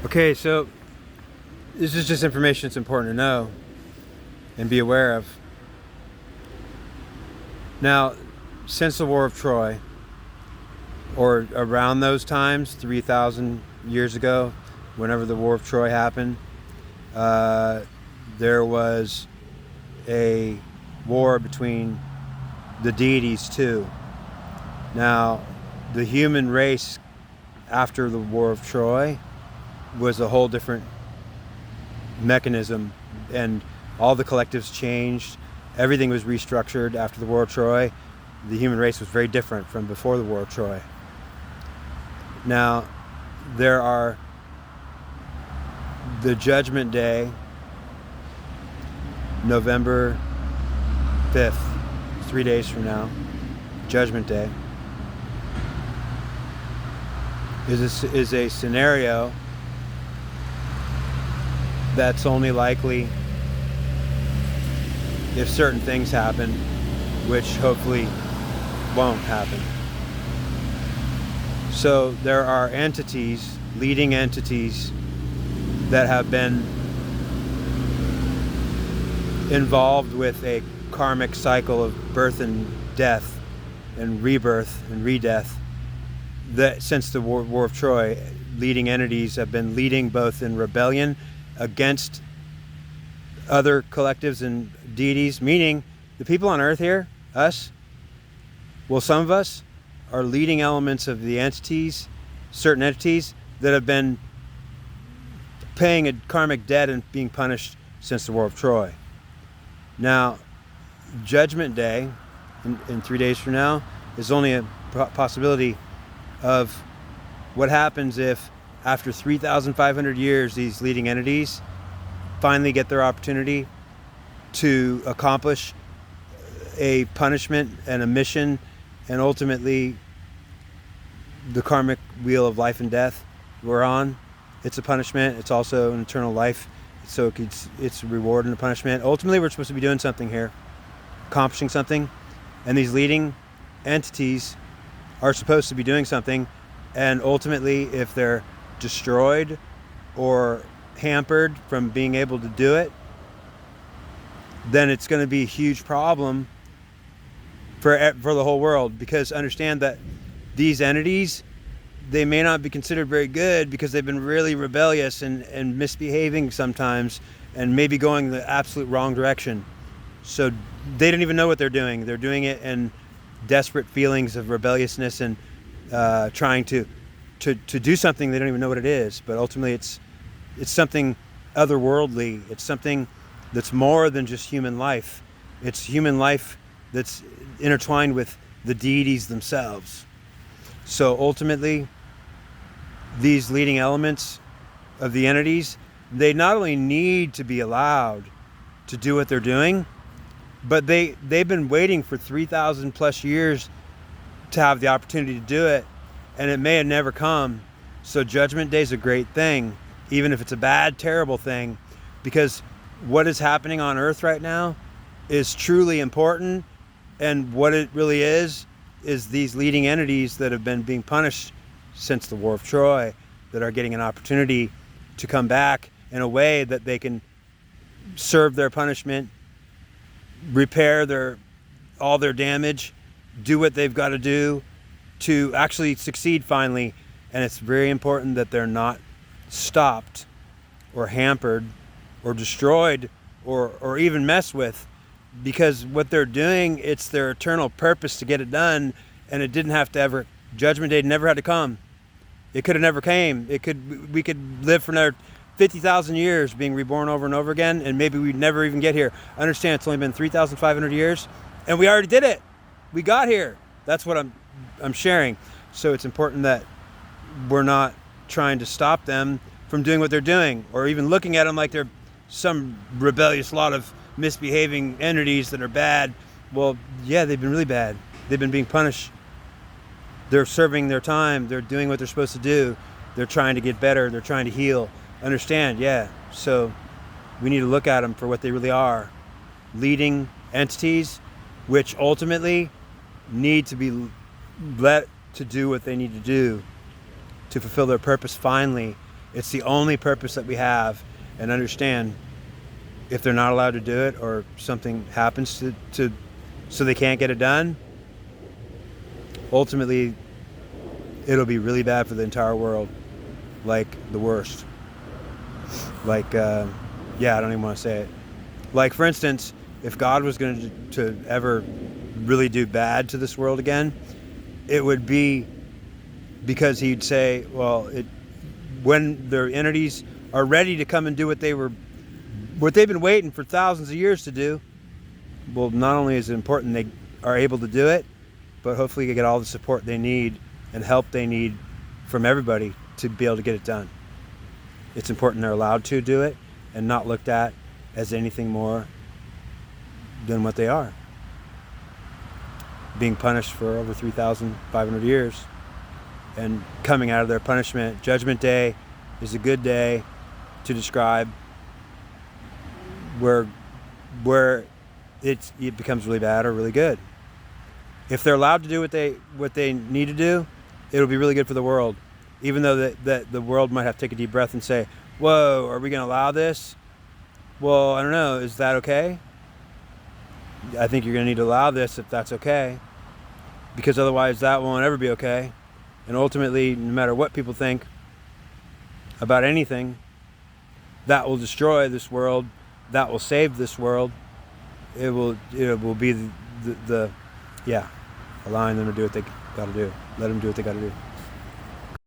Okay, so this is just information that's important to know and be aware of. Now, since the War of Troy, or around those times, 3,000 years ago, whenever the War of Troy happened, there was a war between the deities too. Now, the human race after the War of Troy was a whole different mechanism, and all the collectives changed. Everything was restructured after the War of Troy. The human race was very different from before the War of Troy. Now, there are the Judgment Day, November 5th, 3 days from now, Judgment Day, is a scenario that's only likely if certain things happen, which hopefully won't happen. So there are entities, leading entities, that have been involved with a karmic cycle of birth and death and rebirth and redeath. That since the War of Troy, leading entities have been leading both in rebellion against other collectives and deities, meaning the people on earth here, us, well, some of us are leading elements of the entities, certain entities that have been paying a karmic debt and being punished since the War of Troy. Now, Judgment Day, in 3 days from now, is only a possibility of what happens if, after 3,500 years, these leading entities finally get their opportunity to accomplish a punishment and a mission, and ultimately the karmic wheel of life and death we're on. It's a punishment. It's also an eternal life. So it's a reward and a punishment. Ultimately, we're supposed to be doing something here, accomplishing something. And these leading entities are supposed to be doing something. And ultimately, if they're destroyed or hampered from being able to do it, then it's going to be a huge problem for the whole world. Because understand that these entities, they may not be considered very good because they've been really rebellious and misbehaving sometimes, and maybe going the absolute wrong direction. So they don't even know what they're doing. They're doing it in desperate feelings of rebelliousness and trying to do something they don't even know what it is. But ultimately, it's something otherworldly. It's something that's more than just human life. It's human life that's intertwined with the deities themselves. So ultimately, these leading elements of the entities, they not only need to be allowed to do what they're doing, but they've been waiting for 3,000 plus years to have the opportunity to do it, and it may have never come. So Judgment Day is a great thing, even if it's a bad, terrible thing, because what is happening on Earth right now is truly important, and what it really is these leading entities that have been being punished since the War of Troy, that are getting an opportunity to come back in a way that they can serve their punishment, repair all their damage, do what they've got to do to actually succeed finally. And it's very important that they're not stopped or hampered or destroyed or even messed with, because what they're doing, it's their eternal purpose to get it done, and it didn't have to ever, Judgment Day never had to come. It could have never came. We could live for another 50,000 years being reborn over and over again, and maybe we'd never even get here. Understand, it's only been 3,500 years, and we already did it. We got here. That's what I'm sharing. So it's important that we're not trying to stop them from doing what they're doing, or even looking at them like they're some rebellious lot of misbehaving entities that are bad. Well, yeah, they've been really bad. They've been being punished. They're serving their time. They're doing what they're supposed to do. They're trying to get better. They're trying to heal. Understand? Yeah. So we need to look at them for what they really are. Leading entities, which ultimately need to be let to do what they need to do to fulfill their purpose finally. It's the only purpose that we have, and understand if they're not allowed to do it or something happens to so they can't get it done, ultimately it'll be really bad for the entire world, like the worst. Like, yeah, I don't even want to say it. Like, for instance, if God was going to ever really do bad to this world again, it would be because he'd say, well, when their entities are ready to come and do what they've been waiting for thousands of years to do, well, not only is it important they are able to do it, but hopefully they get all the support they need and help they need from everybody to be able to get it done. It's important they're allowed to do it and not looked at as anything more than what they are. Being punished for over 3,500 years and coming out of their punishment. Judgment Day is a good day to describe where it becomes really bad or really good. If they're allowed to do what they need to do, it'll be really good for the world. Even though that the world might have to take a deep breath and say, whoa, are we going to allow this? Well, I don't know. Is that okay? I think you're going to need to allow this if that's okay. Because otherwise that won't ever be okay. And ultimately, no matter what people think about anything, that will destroy this world. That will save this world. It will be the allowing them to do what they got to do. Let them do what they got to do.